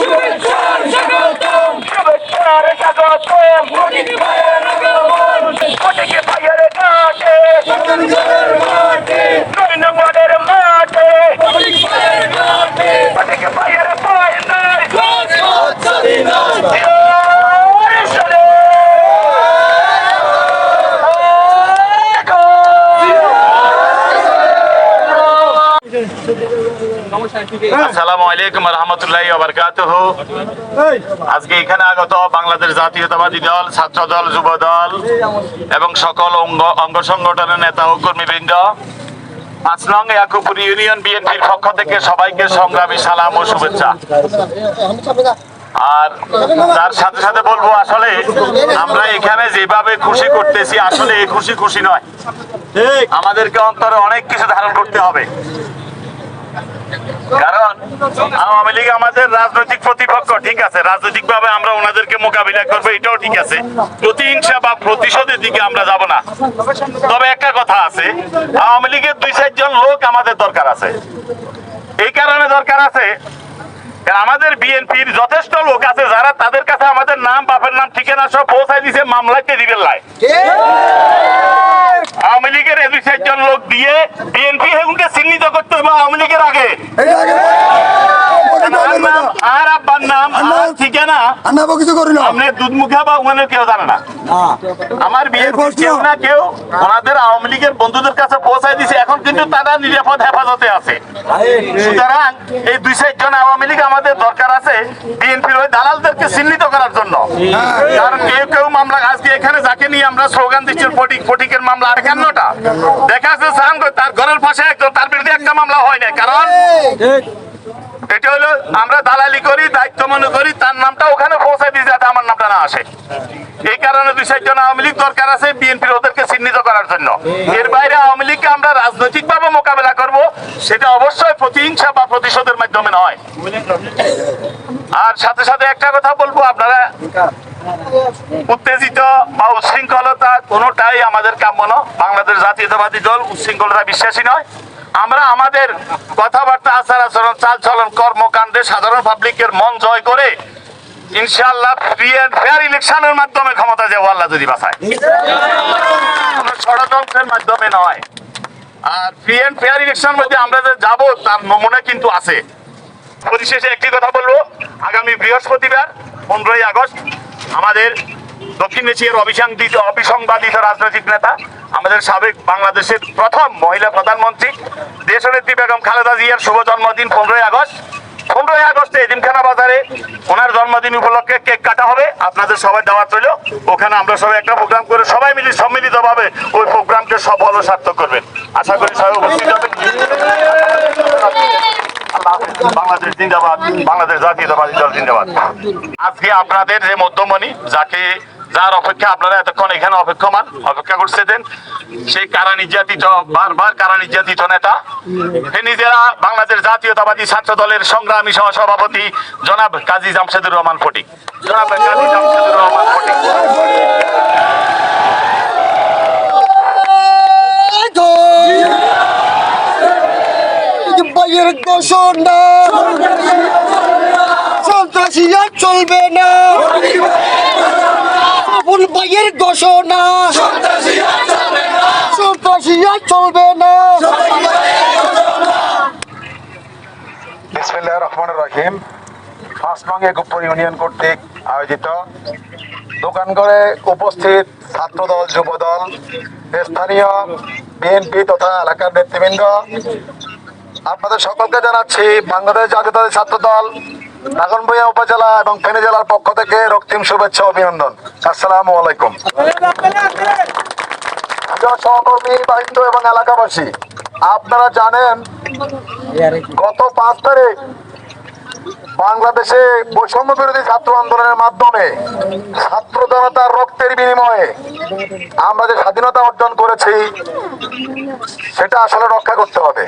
শুভেচ্ছার স্বাগতম প্রতীক ভাইয়ের আগমন প্রতীক ভাইয়ের ঘাটে নয় নম্বরের মাঠে প্রতীক ভাইয়ের ফাইনাল আসসালামু আলাইকুম রহমতুল্লাহি ওয়া বারাকাতুহু। আজকে এখানে আগত বাংলাদেশ জাতীয়তাবাদী দল, ছাত্র দল, যুব দল এবং সকল অঙ্গ সংগঠনের নেতা ও কর্মীবৃন্দ, ৫ নং ইয়াকুবপুর ইউনিয়ন বিএনপির পক্ষ থেকে সবাইকে সংগ্রামী সালাম ও শুভেচ্ছা। আর তার সাথে সাথে বলবো, আসলে আমরা এখানে যেভাবে খুশি করতেছি, আসলে এই খুশি নয়, আমাদেরকে অন্তরে অনেক কিছু ধারণ করতে হবে। কারণ আওয়ামী লীগ আমাদের রাজনৈতিক প্রতিপক্ষ, ঠিক আছে, রাজনৈতিক ভাবে আমরা ওনাদেরকে মোকাবিলা করবো, এটাও ঠিক আছে। প্রতিহিংসা বা প্রতিশোধের দিকে আমরা যাব না। তবে একটা কথা আছে, আওয়ামী লীগের ২-৪ জন লোক আমাদের দরকার আছে। এই কারণে দরকার আছে, আমাদের বিএনপির যথেষ্ট লোক আছে যারা তাদের কাছে আমাদের নাম, বাপের নাম, ঠিকানা সব পৌঁছায় দিছে, মামলাতে দিবেন লাই। আওয়ামী লীগের ২-৪ জন লোক দিয়ে বিএনপি এগুলোকে চিহ্নিত করতে হবে আওয়ামী লীগের আগে। আর আব্বার নাম, ঠিকানা আপনি দুধমুখা বা ওখানে কেউ জানে না। আমার বিএনপি কেউ না কেউ ওনাদের আওয়ামী লীগের বন্ধুদের কাছে পৌঁছায় দিছে, এখন কিন্তু তারা নিরাপদ হেফাজতে আছে। সুতরাং এই ২-৪ জন আওয়ামী লীগ আমাদের দরকার আছে বিএনপির ওই দালালদেরকে চিহ্নিত করার জন্য। কারণ কেউ মামলা, আজকে এখানে যাকে নিয়ে আমরা স্লোগান দিচ্ছি ফটিকের মামলা ৫৮টা, দেখা যাচ্ছে তার ঘরের পাশে একজন, তার বিরুদ্ধে একটা মামলা হয় না। কারণ এটা হলো আমরা দালালি করি, দায়িত্ব মনে করি, তার নামটা ওখানে পৌঁছায় দিই যাতে আমার নামটা না আসে। এই কারণে ২-৪ জন আওয়ামী লীগ দরকার আছে বিএনপির ওদেরকে চিহ্নিত করার জন্য। এর বাইরে আওয়ামী লীগকে আমরা রাজনৈতিক ভাবে মোকাবেলা করব, সেটা অবশ্যই প্রতিহিংসা বা প্রতিশোধের মাধ্যমে নয়। আর সাথে সাথে একটা কথা বলবো, আপনারা উত্তেজিত বা উচ্ছৃঙ্খলতা কোনোটাই আমাদের কাম্য নয়। বাংলাদেশ জাতীয়তাবাদী দল উচ্ছৃঙ্খলতা বিশ্বাসী নয়। আমরা আমাদের কথাবার্তা, আচার আচরণ, চাল চলন, কর্মকাণ্ডে সাধারণ পাবলিকের মন জয় করে ইনশাআল্লাহ ফ্রি এন্ড ফেয়ার ইলেকশনের মাধ্যমে ক্ষমতা যাবো, আল্লাহ যদি বাঁচায়, কোনো ষড়যন্ত্রের মাধ্যমে নয়। আর ফ্রি এন্ড ফেয়ার ইলেকশন মধ্যে আমরা যে যাবো তার নমুনা কিন্তু আছে। পরিশেষে একটি কথা বলবো, আগামী বৃহস্পতিবার 15ই আগস্ট আমাদের দক্ষিণ এশিয়ার অবিসংবাদিত রাজনৈতিক নেতা, আমাদের সাবেক বাংলাদেশের প্রথম মহিলা প্রধানমন্ত্রী দেশনেত্রী বেগম খালেদা জিয়ার শুভ জন্মদিন 15ই আগস্ট। 15ই আগস্টে এতিমখানা বাজারে ওনার জন্মদিন উপলক্ষে কেক কাটা হবে। আপনাদের সবাই দাওয়াত রইল। ওখানে আমরা সবাই একটা প্রোগ্রাম করে সবাই মিলে সম্মিলিতভাবে ওই প্রোগ্রামকে সফল ও সার্থক করবেন। আশা করি সবাই উপস্থিত হবেন। বাংলাদেশ জিন্দাবাদ, বাংলাদেশ জাতীয়তাবাদী দল জিন্দাবাদ। আজকে আপনাদের যে মধ্যমণি, যার অপেক্ষা আপনারা এতক্ষণ এখানে অপেক্ষা করছেন, সেই কারা নির্যাতিত, বারবার কারা নির্যাতিত নেতা, নিজেরা বাংলাদেশ জাতীয়তাবাদী ছাত্র দলের সংগ্রামী সহসভাপতি জনাব কাজী জামশেদুর রহমান ফটিক। ঘোষণা সন্ত্রাসী আর চলবে না, ভাইয়ের ঘোষণা সন্ত্রাসী আর চলবে না। বিসমিল্লাহির রহমানির রহিম। ৫ নং ইয়াকুবপুর ইউনিয়ন কর্তৃক আয়োজিত দোকানঘরে উপস্থিত ছাত্রদল, যুবদল, স্থানীয় বিএনপি তথা এলাকার নেতৃবৃন্দ, আপনাদের সকলকে জানাচ্ছি বাংলাদেশ জাতীয়তাবাদী ছাত্র দল নাগনভূঞা উপজেলা এবং ফেনী জেলার পক্ষ থেকে রক্তিম শুভেচ্ছা, অভিনন্দন। আসসালামু আলাইকুম। সহকর্মী বৃন্দ এবং এলাকাবাসী, আপনারা জানেন গত 5 তারিখ বাংলাদেশে বৈষম্য বিরোধী ছাত্র আন্দোলনের মাধ্যমে ছাত্র জনতার রক্তের বিনিময়ে আমরা যে স্বাধীনতা অর্জন করেছি, সেটা আসলে রক্ষা করতে হবে।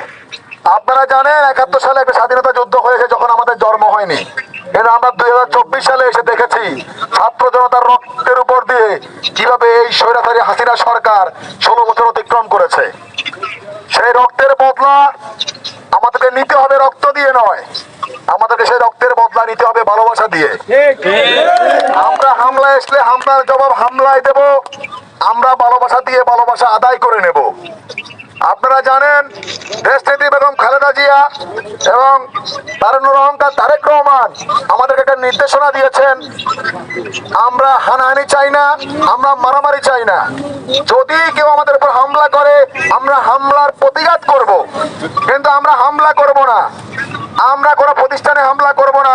আপনারা জানেন ৭১ সালে একটা স্বাধীনতা যুদ্ধ হয়েছে যখন আমাদের জন্ম হয়নি, কিন্তু আমরা 2024 সালে এসে দেখেছি ছাত্র জনতার রক্তের উপর দিয়ে কিভাবে এই স্বৈরাচারী হাসিনা সরকার 16 বছর অতিক্রম করেছে। সেই রক্তের বদলা আমাদেরকে নিতে হবে, রক্ত দিয়ে নয়। আমাদেরকে সেই রক্তের বদলা নিতে হবে ভালোবাসা দিয়ে। আমরা হামলায় আসলে হামলার জবাব হামলায় দেব, আমরা ভালোবাসা দিয়ে ভালোবাসা আদায় করে নেব। আপনারা জানেন দেশনেত্রী বেগম খালেদা জিয়া এবং তারুণ্যের অহংকার তারেক রহমান আমাদেরকে একটা নির্দেশনা দিয়েছেন, আমরা হানাহানি চাই না, আমরা মারামারি চাই না। যদি কেউ আমাদের উপর হামলা করে আমরা হামলার প্রতিঘাত করব, কিন্তু আমরা হামলা করব না, আমরা কোনো প্রতিষ্ঠানে হামলা করব না,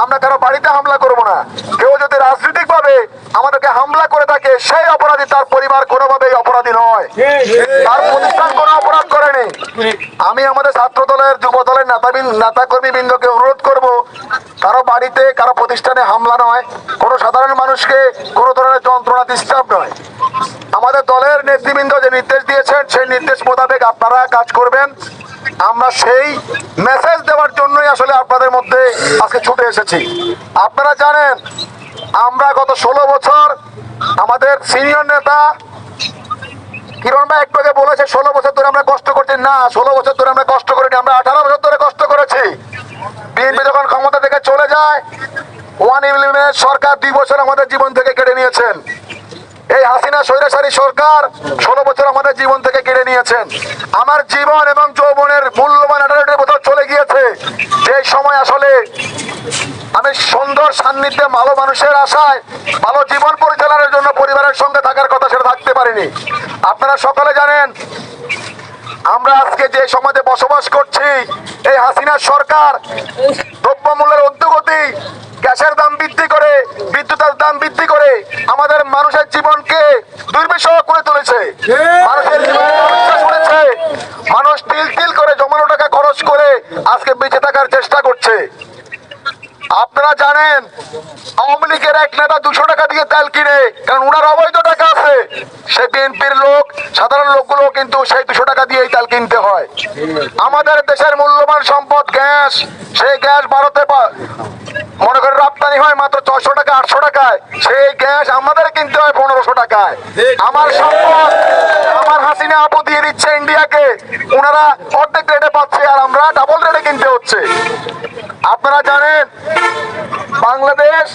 আমরা কারো বাড়িতে হামলা করব না। কেউ যদি রাজনৈতিক ভাবে আমাদেরকে হামলা করে থাকে সেই অপরাধী, তার পরিবার কোনোভাবেই অপরাধী নয়, তার প্রতিষ্ঠান কোনো অপরাধ করেনি। আমি আমাদের ছাত্র দলের যুব দলের নেতা কর্মী বৃন্দকে অনুরোধ করব, কারো বাড়িতে কারো প্রতিষ্ঠানে হামলা নয়, কোনো সাধারণ মানুষকে কোনো ধরনের যন্ত্রণা ডিস্টার্ব নয়। আমাদের দলের নেতৃবৃন্দ যে নির্দেশ দিয়েছেন সেই নির্দেশ মোতাবেক আপনারা কাজ করবেন। আমরা সেই মেসেজ দেওয়ার জন্যই আসলে আপনাদের মধ্যে আজকে ছুটে এসেছি। আপনারা জানেন আমরা গত 16 বছর আমাদের সিনিয়র নেতা কিরণ ভাই একটু আগে বলেছে 16 বছর ধরে আমরা কষ্ট করছি। না, 16 বছর ধরে আমরা কষ্ট করিনি, আমরা 18 বছর ধরে কষ্ট করেছি। বিএনপি যখন ক্ষমতা থেকে চলে যায়, 111 সরকার 2 বছর আমাদের জীবন থেকে কেড়ে নিয়েছেন। এই হাসিনা স্বৈরাচারী সরকার 16 বছর আমাদের জীবন থেকে কেড়ে নিয়েছেন। আমার জীবন এবং যৌবনের মূল্যবান 18 বছর চলে গিয়েছে, যে সময় আসলে আমি সুন্দর সান্নিধ্যে ভালো মানুষের আশায় ভালো জীবন পরিচালনার জন্য পরিবারের সঙ্গে থাকার কথা সেটা থাকতে পারিনি। আপনারা সকলে জানেন আমরা আজকে যে সমাজে বসবাস করছি, এই হাসিনা সরকার দ্রব্যমূল্যের ঊর্ধ্বগতি, গ্যাসের দাম বৃদ্ধি করে, বিদ্যুতের দাম বৃদ্ধি করে আমাদের মানুষের জীবনকে দুর্বিষহ করে তুলেছে। মানুষের জীবনে অবিশ্বাস করেছে। মানুষ তিল তিল করে জমানো টাকা খরচ করে আজকে বেঁচে থাকার চেষ্টা করছে। আপনারা জানেন আওয়ামী লীগের এক নেতা 200 টাকা দিয়ে তেল কিনে, কারণ উনার অবৈধ টাকা আছে। সে বিএনপির লোক, সাধারণ লোকগুলো কিন্তু সেই 200 টাকা দিয়েই তেল কিনতে হয়। আমাদের দেশের মূল্যবান সম্পদ গ্যাস, সেই গ্যাস ভারতে মনে করেন রপ্তানি হয় মাত্র 600 টাকা 800 টাকায়, সেই গ্যাস আমাদের কিনতে হয় 1500 টাকায়। আমার সম্পদ আমার হাসিনা আপু দিয়ে দিচ্ছে ইন্ডিয়াকে, ওনারা অর্ধেক রেটে পাচ্ছে আর আমরা ডাবল রেটে কিনতে হচ্ছে। আপনারা জানেন বাংলাদেশ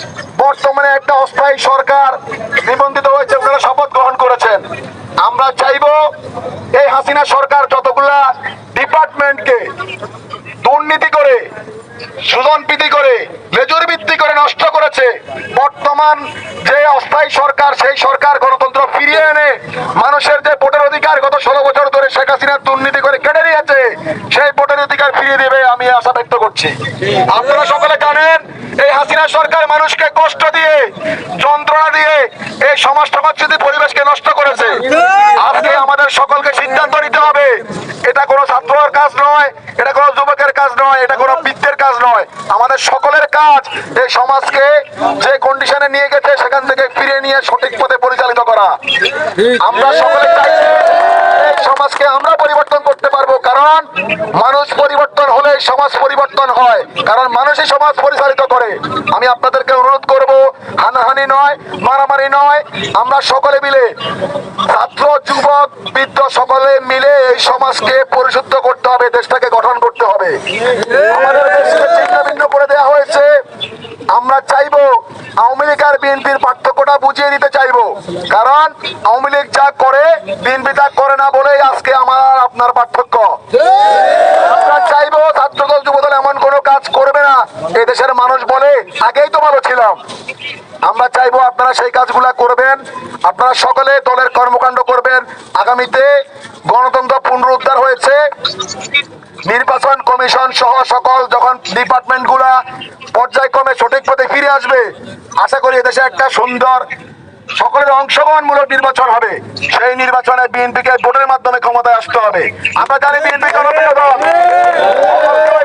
বর্তমানে একটা অস্থায়ী সরকার নিবন্ধিত হয়েছে, আপনারা শপথ গ্রহণ করেছেন। আমরা চাইবো এই হাসিনা সরকার যতগুলা ডিপার্টমেন্টকে দুর্নীতি করে, সুজনপ্রীতি করে, লেজুর ভিত্তি করে নষ্ট করেছে, বর্তমান যে অস্থায়ী সরকার সেই সরকার গণতন্ত্র ফিরিয়ে এনে মানুষের যে ভোটের অধিকার গত 16 বছর ধরে শেখ হাসিনার দুর্নীতি করে কেড়ে নিয়েছে, সেই ভোটের অধিকার ফিরিয়ে দেবে আমি আশা ব্যক্ত করছি। আপনারা সকলে জানেন এই হাসিনা সরকার মানুষকে কষ্ট দিয়ে, যন্ত্রণা দিয়ে এই সমাজ সংস্কৃতি পরিবেশকে নষ্ট করেছে। আজকে আমাদের সকলকে সিদ্ধান্ত নিতে হবে, এটা কোনো ছাত্রের কাজ নয়, এটা কোনো যুবকের কাজ নয়, এটা কোনো বৃদ্ধের কাজ নয়, আমাদের সকলের কাজ এই সমাজকে যে কন্ডিশনে নিয়ে গেছে সেখান থেকে ফিরে নিয়ে সঠিক পথে পরিচালিত করা। আমরা সকলে চাই এই সমাজকে আমরা পরিবর্তন করতে পারবো, কারণ মানুষ পরিবর্তন হলে সমাজ পরিবর্তন হয়, কারণ মানুষই সমাজ পরিচালিত করে। আমি আপনাদেরকে অনুরোধ করব, হানাহানি নয়, মারামারি নয়, আমরা সকলে মিলে ছাত্র যুবক বৃদ্ধ সকলে মিলে এই সমাজকে পরিশুদ্ধ করতে হবে, দেশটাকে গঠন করতে হবে। আমাদের দেশকে ছিন্ন ভিন্ন করে দেওয়া হয়েছে। আমরা চাইবো আওয়ামী লীগ আর বিএনপির পার্থক্যটা বুঝিয়ে দিতে চাইবো, কারণ আওয়ামী লীগ যা করে বিএনপি তা করে না বলেই আজকে আমার আপনার পার্থক্য। আমরা চাইবো ছাত্রদল যুবদল এমন কোনো কাজ করবে না, এই দেশের মানুষ বলে আগেই তো ভালো ছিলাম। আমরা চাইবো আপনারা সেই কাজগুলা করবেন, আপনারা সকলে দলের কর্মকাণ্ড করবেন। আগামীতে গণতন্ত্র পুনরুদ্ধার হয়েছে, নির্বাচন কমিশন সহ সকল যখন ডিপার্টমেন্ট গুলা পর্যায়ক্রমে সঠিক পথে ফিরে আসবে, আশা করি এদেশে একটা সুন্দর সকলের অংশগ্রহণমূলক নির্বাচন হবে। সেই নির্বাচনে বিএনপিকে ভোটের মাধ্যমে ক্ষমতায় আসতে হবে। আমরা জানি বিএনপি জনপ্রিয় দল,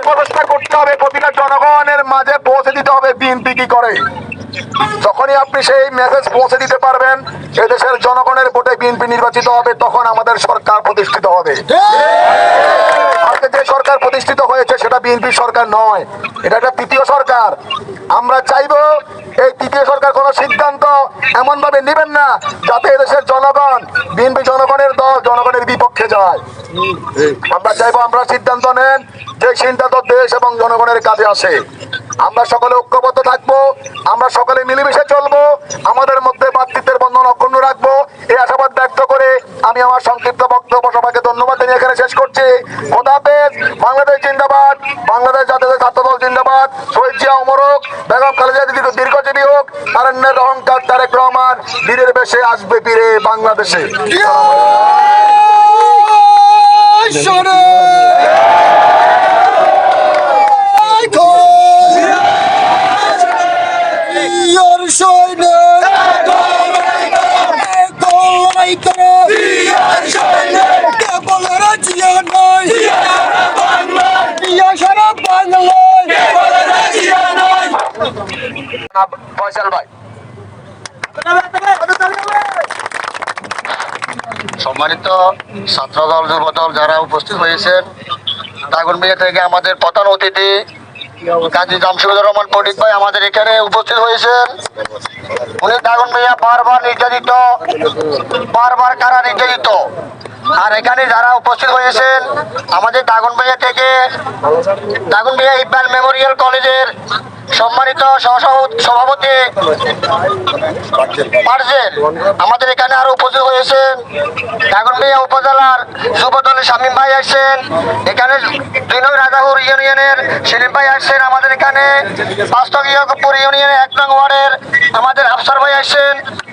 প্রচেষ্টা করতে হবে প্রতিটা জনগণের মাঝে পৌঁছে দিতে হবে বিএনপি কি করে। যখনই আপনি সেই মেসেজ পৌঁছে দিতে পারবেন এদেশের জনগণের ভোটে বিএনপি নির্বাচিত হবে, তখন আমাদের সরকার প্রতিষ্ঠিত হবে। আজকে যে সরকার প্রতিষ্ঠিত হয়েছে সেটা বিএনপি সরকার নয়, এটা একটা তৃতীয় সরকার। আমরা চাইবো এই তৃতীয় সরকার কোনো সিদ্ধান্ত এমন ভাবে নেবেন না যাতে এদেশের জনগণ, বিএনপি জনগণের দল, জনগণের বিপক্ষে যায়। আমরা চাইবো আমরা সিদ্ধান্ত নেন যে সিদ্ধান্ত দেশ এবং জনগণের কাজে আসে। আমরা সকলে ঐক্যবদ্ধ থাকবো, আমরা সকলে মিলেমিশে চলবো, আমাদের মধ্যে ভ্রাতৃত্বের বন্ধন অক্ষুণ্ণ রাখবো, এই আশাবাদ ব্যক্ত করে আমি আমার সংক্ষিপ্ত বক্তব্য সবাইকে ধন্যবাদ জানিয়ে এখানে শেষ করছি। খোদা হাফেজ। বাংলাদেশ জিন্দাবাদ, বাংলাদেশ জাতীয় ছাত্রদল জিন্দাবাদ। শহীদ জিয়া অমর হোক, বেগম খালেদা জিয়া দীর্ঘজীবী হোক, তারুণ্যের অহংকার তারেক রহমান বীরের বেশে আসবে ফিরে বাংলাদেশে। ফয়সাল ভাই, সম্মানিত ছাত্রদল, যুবদল যারা উপস্থিত হয়েছেন, দাগনভূঞা থেকে আমাদের প্রধান অতিথি কাজী জামশেদুর রহমান পণ্ডিত ভাই আমাদের এখানে উপস্থিত হয়েছেন। উনি দাগনভূঞা বারবার নির্যাতিত, বারবার কারা নির্যাতিত। আর এখানে যারা উপস্থিত হয়েছেন আমাদের দাগনভূঞা থেকে, দাগনভূঞা ইকবাল মেমোরিয়াল কলেজের সম্মানিত সভাপতি পারজেল আমাদের এখানে আরো উপস্থিত হয়েছেন। দাগনভূঞা উপজেলার যুবদলের শামীম ভাই আসছেন, এখানে 2 নং রাজাপুর ইউনিয়নের সেলিম ভাই আসছেন, আমাদের এখানে 5 নং ইয়াকুবপুর ইউনিয়নের 1 নং ওয়ার্ডের আমাদের আফসার ভাই আসছেন,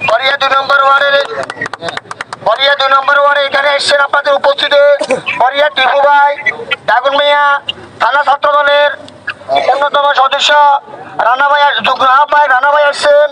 বরিয়া 2 নম্বর ওয়ার্ডের এখানে এসছেন আপনাদের উপস্থিত বরিয়া টিপু ভাই, দাগনভূঞা থানা ছাত্র দলের অন্যতম সদস্য রানা ভাই আসছেন।